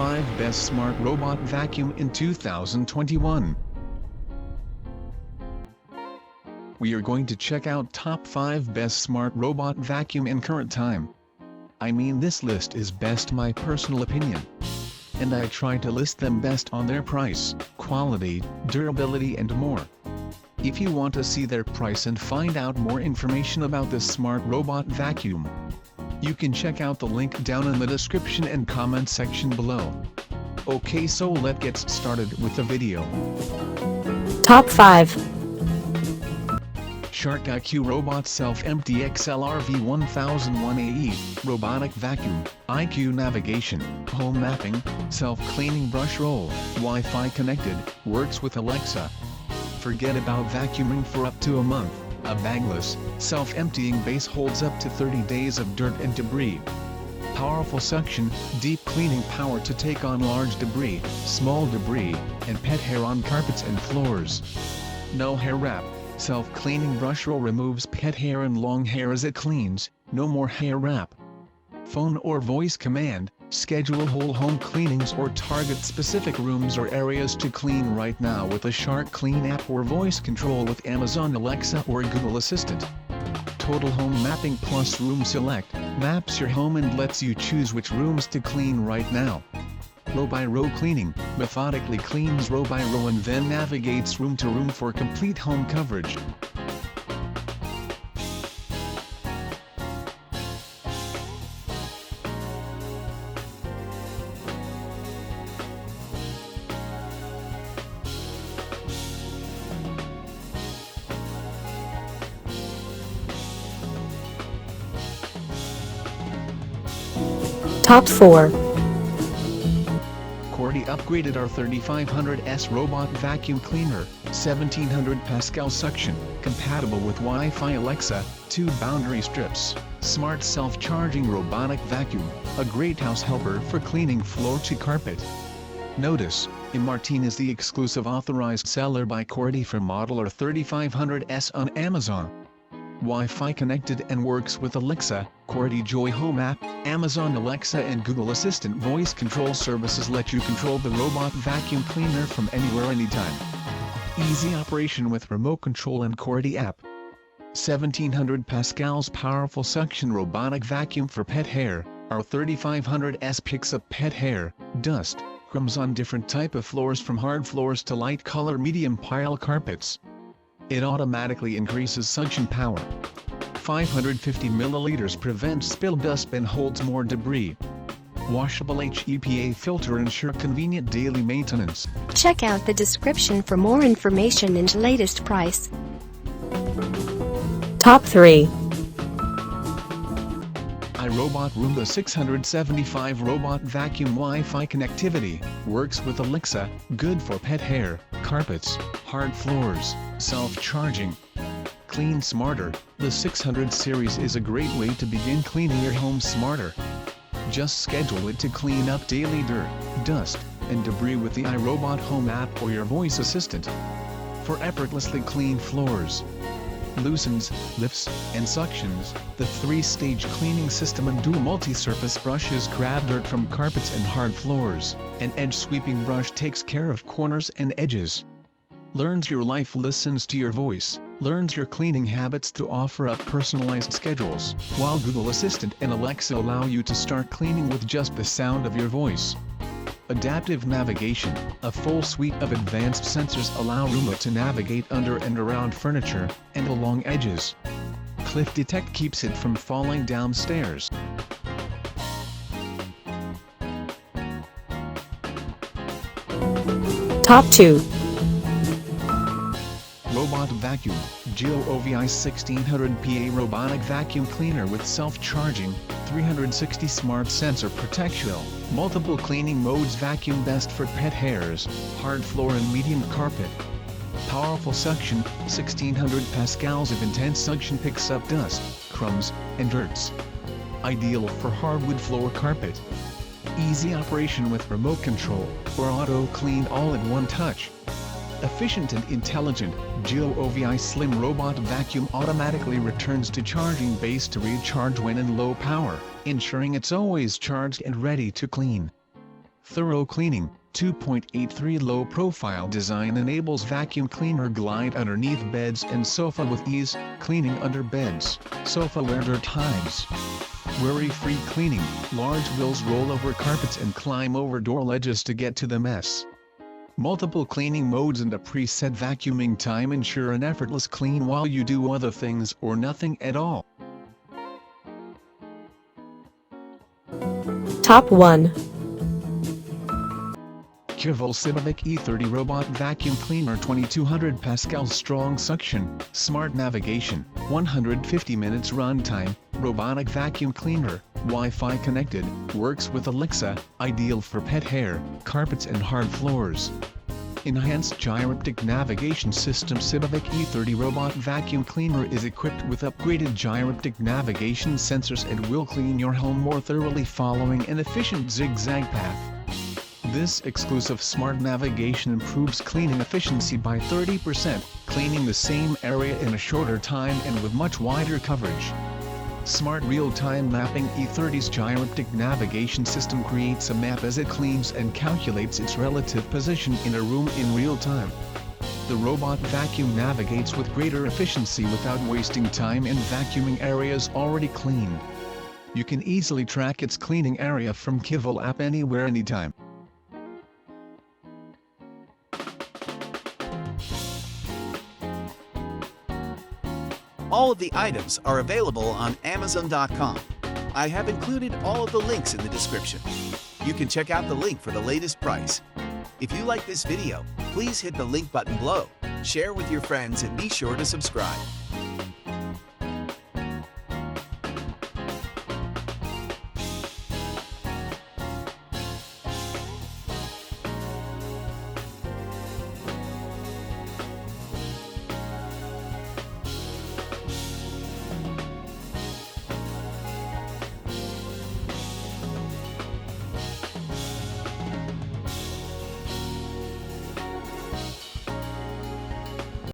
5 Best Smart Robot Vacuum in 2021. We are going to check out top 5 Best Smart Robot Vacuum in current time. I mean, this list is best my personal opinion. And I try to list them best on their price, quality, durability and more. If you want to see their price and find out more information about this smart robot vacuum, you can check out the link down in the description and comment section below. Okay, so let's get started with the video. Top 5. Shark IQ Robot Self-Empty XLRV 1001AE, Robotic Vacuum, IQ Navigation, Home Mapping, Self-Cleaning Brushroll, Wi-Fi Connected, works with Alexa. Forget about vacuuming for up to a month. A bagless, self-emptying base holds up to 30 days of dirt and debris. Powerful suction, deep cleaning power to take on large debris, small debris, and pet hair on carpets and floors. No hair wrap, self-cleaning brush roll removes pet hair and long hair as it cleans, no more hair wrap. Phone or voice command, schedule whole home cleanings or target specific rooms or areas to clean right now with a Shark Clean app or voice control with Amazon Alexa or Google Assistant. Total Home Mapping plus Room Select, maps your home and lets you choose which rooms to clean right now. Row by row cleaning, methodically cleans row by row and then navigates room to room for complete home coverage. Top 4. Coredy upgraded our 3500S robot vacuum cleaner, 1700 Pascal suction, compatible with Wi-Fi Alexa, 2 boundary strips, smart self-charging robotic vacuum, a great house helper for cleaning floor to carpet. Notice, Martin is the exclusive authorized seller by Coredy for model or 3500S on Amazon. Wi-Fi connected and works with Alexa, Coredy Joy Home app, Amazon Alexa and Google Assistant voice control services let you control the robot vacuum cleaner from anywhere anytime. Easy operation with remote control and Coredy app. 1700 Pascal's powerful suction robotic vacuum for pet hair, our 3500S picks up pet hair, dust, crumbs on different type of floors from hard floors to light color medium pile carpets. It automatically increases suction power. 550 milliliters prevents spill dust and holds more debris. Washable HEPA filter ensure convenient daily maintenance. Check out the description for more information and latest price. Top 3. iRobot Roomba 675 Robot Vacuum Wi-Fi Connectivity, works with Alexa, good for pet hair, carpets, hard floors, self-charging. Clean smarter, the 600 series is a great way to begin cleaning your home smarter. Just schedule it to clean up daily dirt, dust, and debris with the iRobot Home app or your voice assistant. For effortlessly clean floors, loosens, lifts, and suctions, the 3-stage cleaning system and dual multi-surface brushes grab dirt from carpets and hard floors. An edge sweeping brush takes care of corners and edges. Learns your life, listens to your voice, learns your cleaning habits to offer up personalized schedules, while Google Assistant and Alexa allow you to start cleaning with just the sound of your voice. Adaptive navigation, a full suite of advanced sensors allow Roomba to navigate under and around furniture, and along edges. Cliff Detect keeps it from falling downstairs. Top 2. Robot Vacuum, GOOVI 1600 PA Robotic Vacuum Cleaner with self-charging, 360 smart sensor protection, multiple cleaning modes vacuum best for pet hairs, hard floor and medium carpet. Powerful suction, 1600 pascals of intense suction picks up dust, crumbs, and dirts. Ideal for hardwood floor carpet. Easy operation with remote control, or auto clean all in one touch. Efficient and intelligent, GOOVI Slim Robot Vacuum automatically returns to charging base to recharge when in low power, ensuring it's always charged and ready to clean. Thorough cleaning. 2.83 low profile design enables vacuum cleaner glide underneath beds and sofa with ease, cleaning under beds, sofa weather times. Worry-free cleaning. Large wheels roll over carpets and climb over door ledges to get to the mess. Multiple cleaning modes and a preset vacuuming time ensure an effortless clean while you do other things or nothing at all. Top 1. GOOVI Civic E30 Robot Vacuum Cleaner 2200 Pascal Strong Suction, Smart Navigation, 150 minutes runtime, Robotic Vacuum Cleaner, Wi-Fi connected, works with Alexa, ideal for pet hair, carpets and hard floors. Enhanced Gyroscopic Navigation System. Civic E30 Robot Vacuum Cleaner is equipped with upgraded gyroscopic navigation sensors and will clean your home more thoroughly following an efficient zigzag path. This exclusive smart navigation improves cleaning efficiency by 30%, cleaning the same area in a shorter time and with much wider coverage. Smart real-time mapping. E30's gyroscopic navigation system creates a map as it cleans and calculates its relative position in a room in real time. The robot vacuum navigates with greater efficiency without wasting time in vacuuming areas already cleaned. You can easily track its cleaning area from GOOVI app anywhere anytime. All of the items are available on Amazon.com. I have included all of the links in the description. You can check out the link for the latest price. If you like this video, please hit the link button below, share with your friends and be sure to subscribe.